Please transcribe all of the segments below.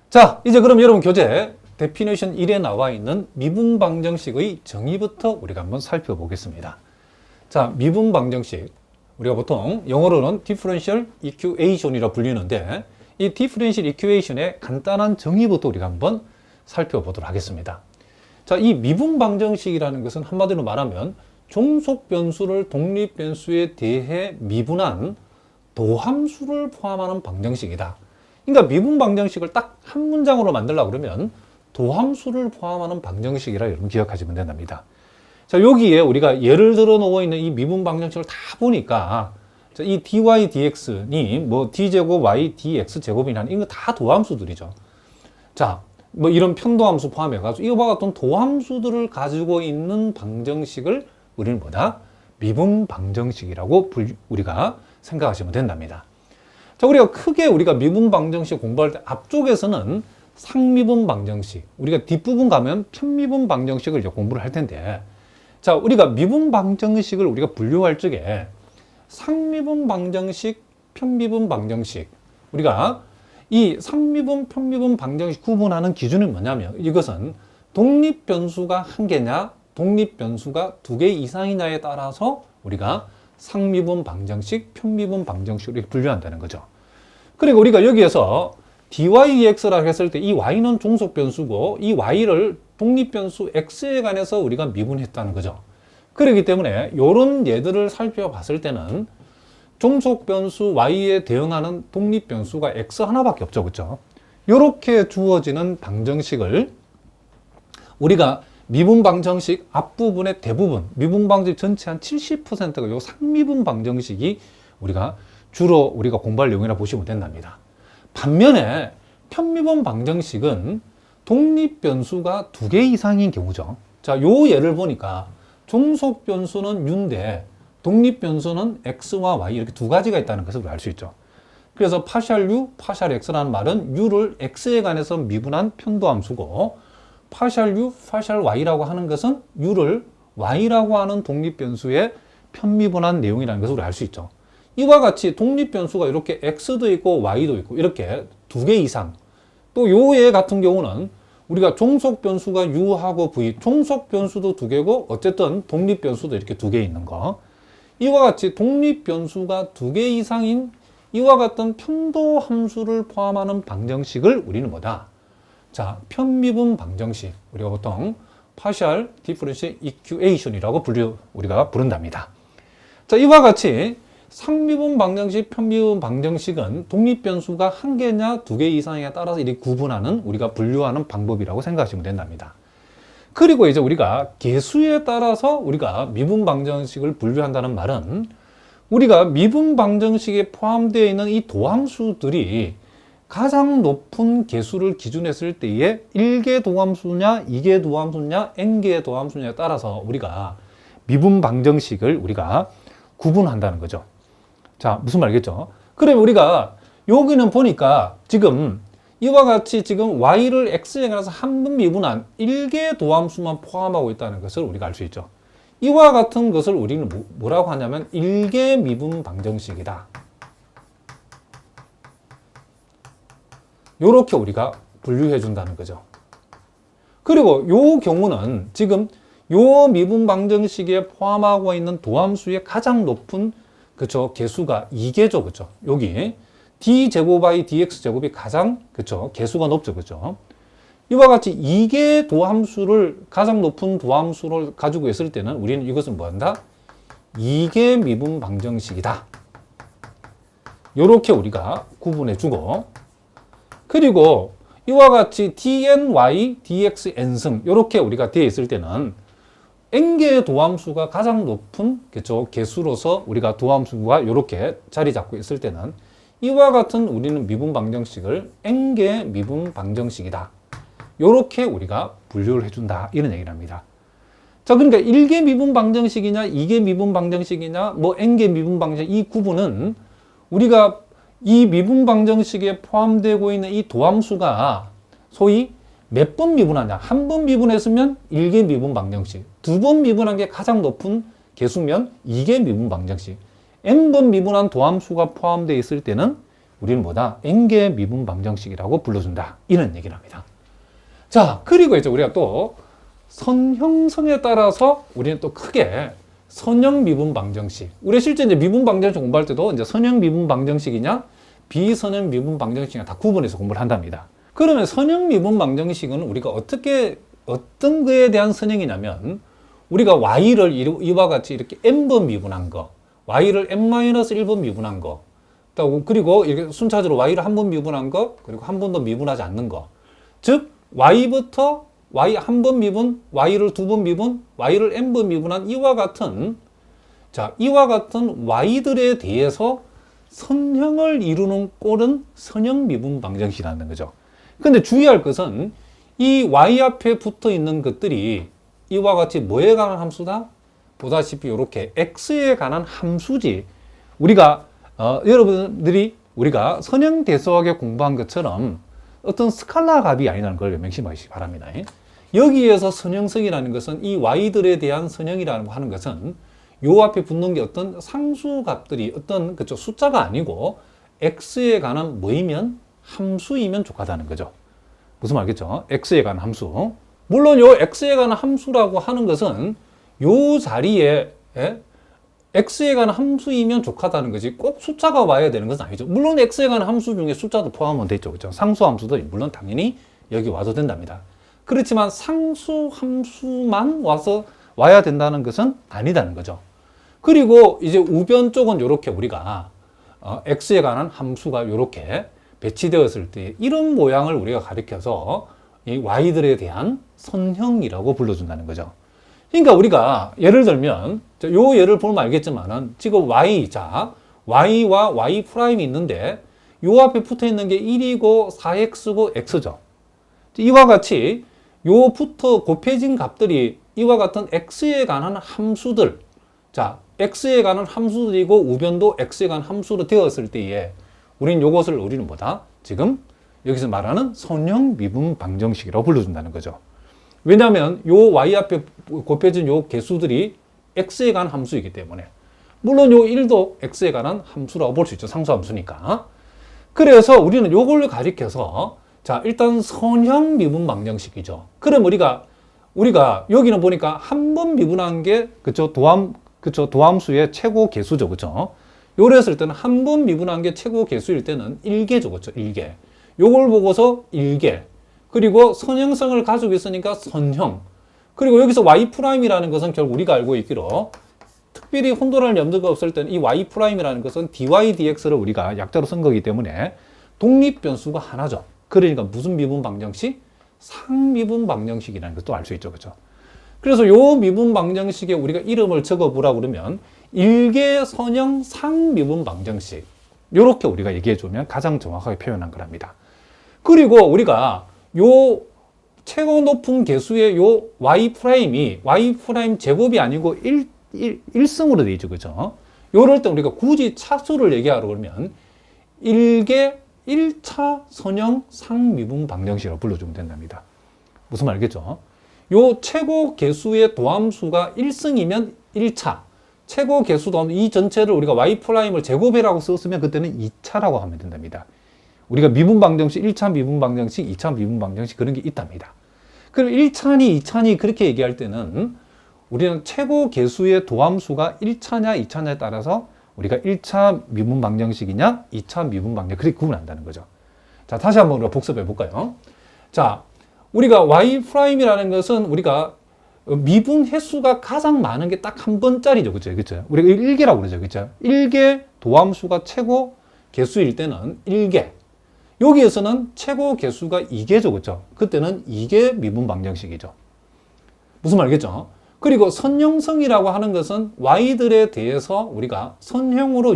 자, 이제 그럼 여러분 교재 데피니션 1에 나와 있는 미분방정식의 정의부터 우리가 한번 살펴보겠습니다. 자, 미분방정식. 우리가 보통 영어로는 differential equation이라 불리는데 이 differential equation의 간단한 정의부터 우리가 한번 살펴보도록 하겠습니다. 자, 이 미분방정식이라는 것은 한마디로 말하면 종속변수를 독립변수에 대해 미분한 도함수를 포함하는 방정식이다. 그러니까 미분방정식을 딱 한 문장으로 만들려고 그러면 도함수를 포함하는 방정식이라 여러분 기억하시면 된답니다. 자, 여기에 우리가 예를 들어 놓고 있는 이 미분방정식을 다 보니까 자, 이 dy dx니 뭐 d제곱 y dx 제곱이라는 이거 다 도함수들이죠. 자, 뭐 이런 편도함수 포함해가지고 이와 같은 도함수들을 가지고 있는 방정식을 우리는 뭐다? 미분방정식이라고 우리가 생각하시면 된답니다. 자, 우리가 크게 우리가 미분방정식 공부할 때 앞쪽에서는 상미분방정식, 우리가 뒷부분 가면 편미분방정식을 이제 공부를 할 텐데, 자, 우리가 미분방정식을 우리가 분류할 적에 상미분방정식, 편미분방정식, 우리가 이 상미분, 편미분방정식 구분하는 기준이 뭐냐면 이것은 독립변수가 한 개냐, 독립변수가 두 개 이상이냐에 따라서 우리가 상미분방정식, 편미분방정식으로 이렇게 분류한다는 거죠. 그리고 우리가 여기에서 dydx라고 했을 때 이 y는 종속변수고 이 y를 독립변수 x에 관해서 우리가 미분했다는 거죠. 그렇기 때문에 이런 예들을 살펴봤을 때는 종속변수 y에 대응하는 독립변수가 x 하나밖에 없죠. 그렇죠? 이렇게 주어지는 방정식을 우리가 미분방정식 앞부분의 대부분, 미분방정식 전체 한 70%가 이 상미분방정식이 우리가 주로 우리가 공부할 내용이라 보시면 된답니다. 반면에 편미분방정식은 독립변수가 두 개 이상인 경우죠. 자, 요 예를 보니까 종속변수는 u인데 독립변수는 x와 y 이렇게 두 가지가 있다는 것을 알 수 있죠. 그래서 파샬 u, 파샬 x라는 말은 u를 x에 관해서 미분한 편도함수고 파샬 u, 파샬 y라고 하는 것은 u를 y라고 하는 독립변수의 편미분한 내용이라는 것을 알 수 있죠. 이와 같이 독립변수가 이렇게 x도 있고 y도 있고 이렇게 두 개 이상, 또 요 예 같은 경우는 우리가 종속변수가 u하고 v, 종속변수도 두 개고 어쨌든 독립변수도 이렇게 두 개 있는 거, 이와 같이 독립변수가 두 개 이상인 이와 같은 편도함수를 포함하는 방정식을 우리는 뭐다? 자, 편미분 방정식, 우리가 보통 partial differential equation이라고 우리가 부른답니다. 자, 이와 같이 상미분 방정식, 편미분 방정식은 독립변수가 한 개냐 두 개 이상에 따라서 이렇게 구분하는 우리가 분류하는 방법이라고 생각하시면 된답니다. 그리고 이제 우리가 개수에 따라서 우리가 미분 방정식을 분류한다는 말은 우리가 미분 방정식에 포함되어 있는 이 도함수들이 가장 높은 개수를 기준했을 때에 1개 도함수냐, 2개 도함수냐, n개의 도함수냐에 따라서 우리가 미분 방정식을 우리가 구분한다는 거죠. 자, 무슨 말이겠죠? 그러면 우리가 여기는 보니까 지금 이와 같이 지금 y를 x에 관해서 한 번 미분한 1개 도함수만 포함하고 있다는 것을 우리가 알 수 있죠. 이와 같은 것을 우리는 뭐라고 하냐면 1개 미분 방정식이다. 요렇게 우리가 분류해 준다는 거죠. 그리고 요 경우는 지금 요 미분 방정식에 포함하고 있는 도함수의 가장 높은 그쵸 개수가 2개죠. 그쵸? 여기 d제곱 by dx제곱이 가장 그쵸 개수가 높죠. 그쵸? 이와 같이 2개 도함수를 가장 높은 도함수를 가지고 있을 때는 우리는 이것을 뭐 한다? 2개 미분 방정식이다. 요렇게 우리가 구분해 주고, 그리고 이와 같이 dny, dx, n승 이렇게 우리가 되어 있을 때는 n개의 도함수가 가장 높은 그쵸 개수로서 우리가 도함수가 이렇게 자리 잡고 있을 때는 이와 같은 우리는 미분 방정식을 n개 미분 방정식이다. 이렇게 우리가 분류를 해준다 이런 얘기를 합니다. 자, 그러니까 1개 미분 방정식이냐 2개 미분 방정식이냐 뭐 n개 미분 방정식 이 구분은 우리가 이 미분 방정식에 포함되고 있는 이 도함수가 소위 몇 번 미분하냐. 한 번 미분했으면 1개 미분 방정식, 두 번 미분한 게 가장 높은 개수면 2개 미분 방정식, n번 미분한 도함수가 포함되어 있을 때는 우리는 뭐다? N개 미분 방정식이라고 불러준다. 이런 얘기를 합니다. 자, 그리고 이제 우리가 또 선형성에 따라서 우리는 또 크게 선형 미분 방정식. 우리 실제 이제 미분 방정식 공부할 때도 이제 선형 미분 방정식이냐, 비선형 미분 방정식이냐 다 구분해서 공부를 한답니다. 그러면 선형 미분 방정식은 우리가 어떤 거에 대한 선형이냐면, 우리가 y를 이와 같이 이렇게 n번 미분한 거, y를 n-1번 미분한 거, 그리고 이렇게 순차적으로 y를 한 번 미분한 거, 그리고 한 번도 미분하지 않는 거. 즉, y부터 y 한 번 미분, y를 두 번 미분, y를 n번 미분한 이와 같은 y들에 대해서 선형을 이루는 꼴은 선형 미분 방정식이라는 거죠. 근데 주의할 것은 이 y 앞에 붙어 있는 것들이 이와 같이 뭐에 관한 함수다? 보다시피 이렇게 x에 관한 함수지. 우리가 여러분들이 우리가 선형대소하게 공부한 것처럼 어떤 스칼라 값이 아니라는 걸 명심하시기 바랍니다. 여기에서 선형성이라는 것은 이 y들에 대한 선형이라고 하는 것은 요 앞에 붙는 게 어떤 상수값들이 어떤 그쵸 숫자가 아니고 x에 관한 뭐이면 함수이면 족하다는 거죠. 무슨 말겠죠? x에 관한 함수. 물론 요 x에 관한 함수라고 하는 것은 요 자리에 x에 관한 함수이면 족하다는 거지 꼭 숫자가 와야 되는 것은 아니죠. 물론 x에 관한 함수 중에 숫자도 포함은 되죠. 그렇죠? 상수 함수도 물론 당연히 여기 와도 된답니다. 그렇지만 상수 함수만 와야 된다는 것은 아니다는 거죠. 그리고 이제 우변 쪽은 이렇게 우리가 x에 관한 함수가 이렇게 배치되었을 때 이런 모양을 우리가 가리켜서 이 y들에 대한 선형이라고 불러준다는 거죠. 그러니까 우리가 예를 들면 요 예를 보면 알겠지만은 지금 y와 y 프라임이 있는데 요 앞에 붙어 있는 게 1이고 4x고 x죠. 이와 같이 요 붙어 곱해진 값들이 이와 같은 x에 관한 함수들, x에 관한 함수들이고 우변도 x에 관한 함수로 되었을 때에 우리는 뭐다? 지금 여기서 말하는 선형 미분 방정식이라고 불러준다는 거죠. 왜냐하면 요 y 앞에 곱해진 요 개수들이 x에 관한 함수이기 때문에, 물론 요 1도 x에 관한 함수라고 볼 수 있죠. 상수함수니까. 그래서 우리는 요걸 가리켜서 일단 선형 미분 방정식이죠. 그럼 우리가 여기는 보니까 한 번 미분한 게 도함수의 최고 개수죠. 그죠? 요랬을 때는 한 번 미분한 게 최고 개수일 때는 1개죠. 그죠? 1개. 요걸 보고서 1개. 그리고 선형성을 가지고 있으니까 선형. 그리고 여기서 y'이라는 것은 결국 우리가 알고 있기로 특별히 혼돈할 염두가 없을 때는 이 y'이라는 것은 dy, dx를 우리가 약자로 쓴 거기 때문에 독립변수가 하나죠. 그러니까 무슨 미분 방정식? 상미분 방정식이라는 것도 알 수 있죠. 그죠? 그래서 요 미분 방정식에 우리가 이름을 적어보라 그러면 일개 선형 상미분 방정식. 요렇게 우리가 얘기해주면 가장 정확하게 표현한 거랍니다. 그리고 우리가 요 최고 높은 개수의 요 y' 제곱이 아니고 1승으로 되어 있죠. 그죠? 요럴 때 우리가 굳이 차수를 얘기하러 그러면 1차 선형 상미분 방정식이라고 불러주면 된답니다. 무슨 말이겠죠? 요 최고 개수의 도함수가 1승이면 1차, 최고 개수 도함수 이 전체를 우리가 y'을 제곱이라고 썼으면 그때는 2차라고 하면 된답니다. 우리가 미분 방정식, 1차 미분 방정식, 2차 미분 방정식 그런 게 있답니다. 그럼 1차니 2차니 그렇게 얘기할 때는 우리는 최고 개수의 도함수가 1차냐 2차냐에 따라서 우리가 1차 미분 방정식이냐 2차 미분 방정식 그렇게 구분한다는 거죠. 자, 다시 한번 우리가 복습해 볼까요? 자, 우리가 y'이라는 것은 우리가 미분 횟수가 가장 많은 게 딱 한 번짜리죠. 그죠? 그죠? 우리가 1개라고 그러죠. 그죠? 1개 도함수가 최고 개수일 때는 1개. 여기에서는 최고 개수가 2개죠. 그죠? 그때는 2개 미분 방정식이죠. 무슨 말이겠죠? 그리고 선형성이라고 하는 것은 y들에 대해서 우리가 선형으로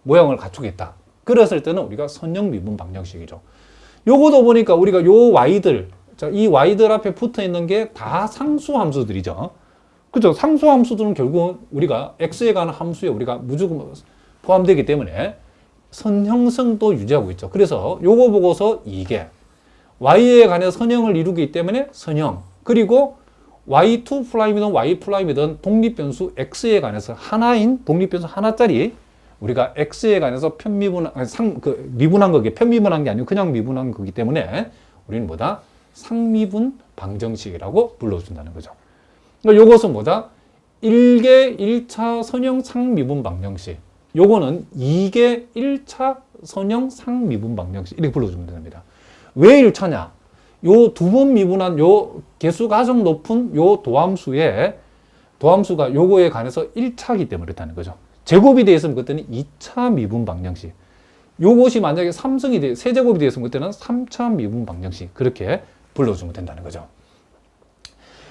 모양을 갖추겠다. 그랬을 때는 우리가 선형 미분 방정식이죠. 요거도 보니까 우리가 요 y들, 이 y들 앞에 붙어 있는 게 다 상수함수들이죠. 그죠? 상수함수들은 결국은 우리가 x에 관한 함수에 우리가 무조건 포함되기 때문에 선형성도 유지하고 있죠. 그래서 요거 보고서 2개. y에 관해 선형을 이루기 때문에 선형. 그리고 y2'이든 y''이든 독립변수 x에 관해서 하나인 독립변수 하나짜리 우리가 x에 관해서 미분한 거기, 편미분한 게 아니고 그냥 미분한 거기 때문에 우리는 뭐다? 상미분 방정식이라고 불러준다는 거죠. 그러니까 요것은 뭐다? 1개 1차 선형 상미분 방정식. 요거는 2개 1차 선형 상미분 방정식. 이렇게 불러주면 됩니다. 왜 1차냐? 요 두 번 미분한 요 개수 가장 높은 요 도함수가 요거에 관해서 1차이기 때문에 그렇다는 거죠. 제곱이 되어 있으면 그때는 2차 미분 방정식. 요것이 만약에 3승이 세제곱이 되어 있으면 그때는 3차 미분 방정식. 그렇게 불러주면 된다는 거죠.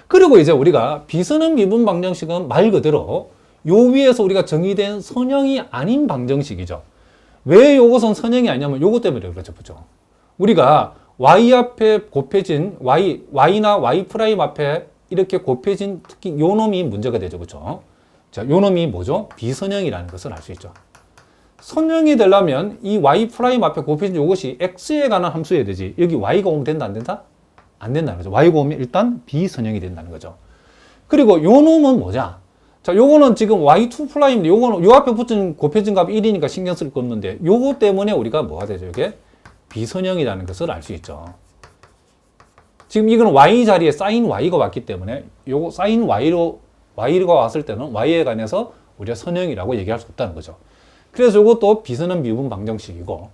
그리고 이제 우리가 비선형 미분 방정식은 말 그대로 요 위에서 우리가 정의된 선형이 아닌 방정식이죠. 왜 요것은 선형이 아니냐면 요것 때문에 그렇죠. 우리가 y 앞에 곱해진 y나 y 프라임 앞에 이렇게 곱해진 특히 요 놈이 문제가 되죠. 그렇죠? 자, 요 놈이 뭐죠? 비선형이라는 것을 알 수 있죠. 선형이 되려면 이 y 프라임 앞에 곱해진 요것이 x에 관한 함수여야 되지. 여기 y가 오면 된다 안 된다? 안 된다는 거죠. y가 오면 일단 비선형이 된다는 거죠. 그리고 요 놈은 뭐냐? 자, 요거는 지금 y2 프라임인데 요거는 요 앞에 붙은 곱해진 값 1이니까 신경 쓸 거 없는데 요거 때문에 우리가 뭐가 되죠? 이게 비선형이라는 것을 알 수 있죠. 지금 이거는 y 자리에 사인 y가 왔기 때문에 요거 사인 y가 왔을 때는 y에 관해서 우리가 선형이라고 얘기할 수 없다는 거죠. 그래서 요것도 비선형 미분 방정식이고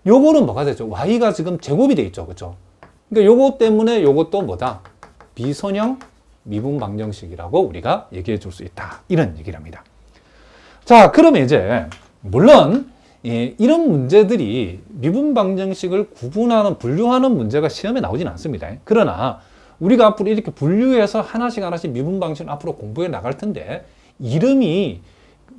요거는 뭐가 되죠? y가 지금 제곱이 돼 있죠. 그렇죠? 그러니까 요거 때문에 요것도 뭐다? 비선형 미분 방정식이라고 우리가 얘기해 줄 수 있다. 이런 얘기를 합니다. 자, 그러면 이제 물론 이런 문제들이 미분 방정식을 분류하는 문제가 시험에 나오진 않습니다. 그러나 우리가 앞으로 이렇게 분류해서 하나씩 미분 방정식을 앞으로 공부해 나갈 텐데 이름이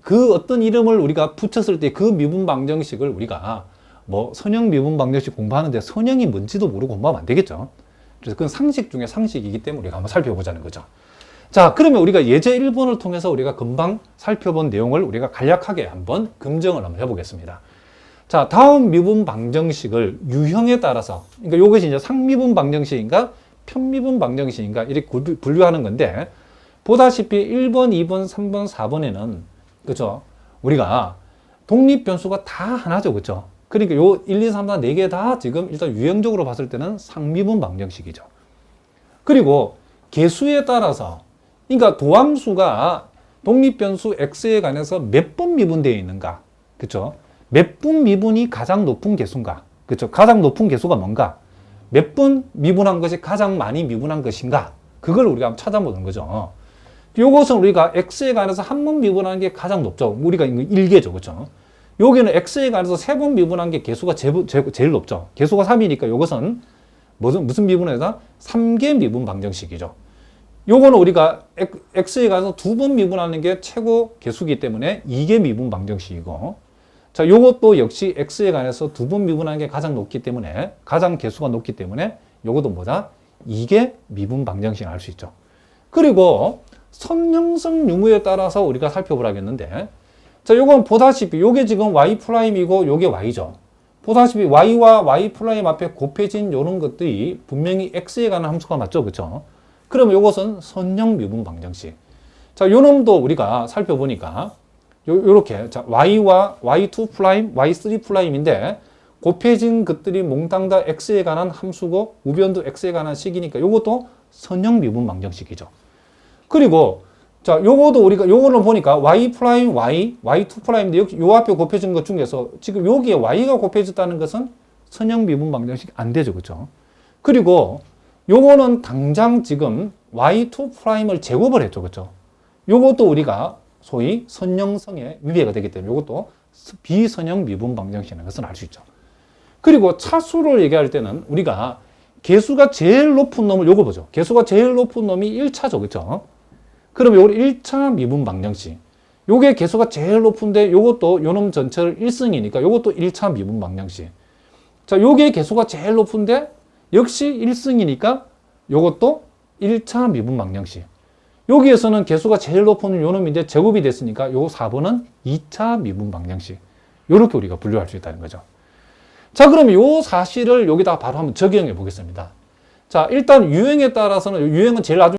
그 어떤 이름을 우리가 붙였을 때 그 미분 방정식을 우리가 뭐 선형 미분 방정식 공부하는데 선형이 뭔지도 모르고 공부하면 안 되겠죠. 그래서 그건 상식 중에 상식이기 때문에 우리가 한번 살펴보자는 거죠. 자, 그러면 우리가 예제 1번을 통해서 우리가 금방 살펴본 내용을 우리가 간략하게 한번 검증을 한번 해보겠습니다. 자, 다음 미분 방정식을 유형에 따라서, 그러니까 이것이 이제 상미분 방정식인가 편미분 방정식인가 이렇게 분류하는 건데, 보다시피 1번, 2번, 3번, 4번에는 그죠? 우리가 독립변수가 다 하나죠, 그죠? 그러니까 요 1, 2, 3, 4, 4개 다 지금 일단 유형적으로 봤을 때는 상미분 방정식이죠. 그리고 개수에 따라서, 그러니까 도함수가 독립변수 x에 관해서 몇 번 미분되어 있는가, 그렇죠? 몇 번 미분이 가장 높은 개수인가, 그렇죠? 가장 높은 개수가 뭔가, 몇 번 미분한 것이 가장 많이 미분한 것인가, 그걸 우리가 한번 찾아보는 거죠. 요것은 우리가 x에 관해서 한 번 미분하는 게 가장 높죠. 우리가 1개죠, 그렇죠? 여기는 x에 관해서 3번 미분한 게 개수가 제일 높죠. 개수가 3이니까 요것은 무슨 미분에다 3개 미분 방정식이죠. 요거는 우리가 x에 관해서 2번 미분하는 게 최고 개수이기 때문에 2개 미분 방정식이고, 자, 요것도 역시 x에 관해서 2번 미분하는 게 가장 높기 때문에, 가장 개수가 높기 때문에 요것도 뭐다? 2개 미분 방정식을 알 수 있죠. 그리고 선형성 유무에 따라서 우리가 살펴보라겠는데, 자, 요건 보다시피 요게 지금 y 프라임이고 요게 y죠. 보다시피 y와 y 프라임 앞에 곱해진 요런 것들이 분명히 x에 관한 함수가 맞죠, 그렇죠? 그러면 요것은 선형 미분 방정식. 자, 요 놈도 우리가 살펴보니까 요렇게 자, y와 y2 프라임, y3 프라임인데 곱해진 것들이 몽땅 다 x에 관한 함수고 우변도 x에 관한 식이니까 요것도 선형 미분 방정식이죠. 그리고 자, 요거는 보니까 y 프라임 y, y2 프라임인데 여기 요 앞에 곱해진 것 중에서 지금 여기에 y가 곱해졌다는 것은 선형 미분 방정식 안 되죠, 그렇죠? 그리고 요거는 당장 지금 y2 프라임을 제곱을 했죠, 그렇죠? 요것도 우리가 소위 선형성에 위배가 되기 때문에 요것도 비선형 미분 방정식이라는 것을 알 수 있죠. 그리고 차수를 얘기할 때는 우리가 개수가 제일 높은 놈을 요거 보죠. 개수가 제일 높은 놈이 1차죠, 그렇죠? 그러면 요거 1차 미분 방정식. 요게 개수가 제일 높은데 요것도 요놈 전체를 1승이니까 요것도 1차 미분 방정식. 자, 요게 개수가 제일 높은데 역시 1승이니까 요것도 1차 미분 방정식. 여기에서는 개수가 제일 높은 요놈인데 제곱이 됐으니까 요 4번은 2차 미분 방정식. 요렇게 우리가 분류할 수 있다는 거죠. 자, 그러면 요 사실을 여기다 바로 한번 적용해 보겠습니다. 자, 일단 유형에 따라서는 유형은 제일 나중에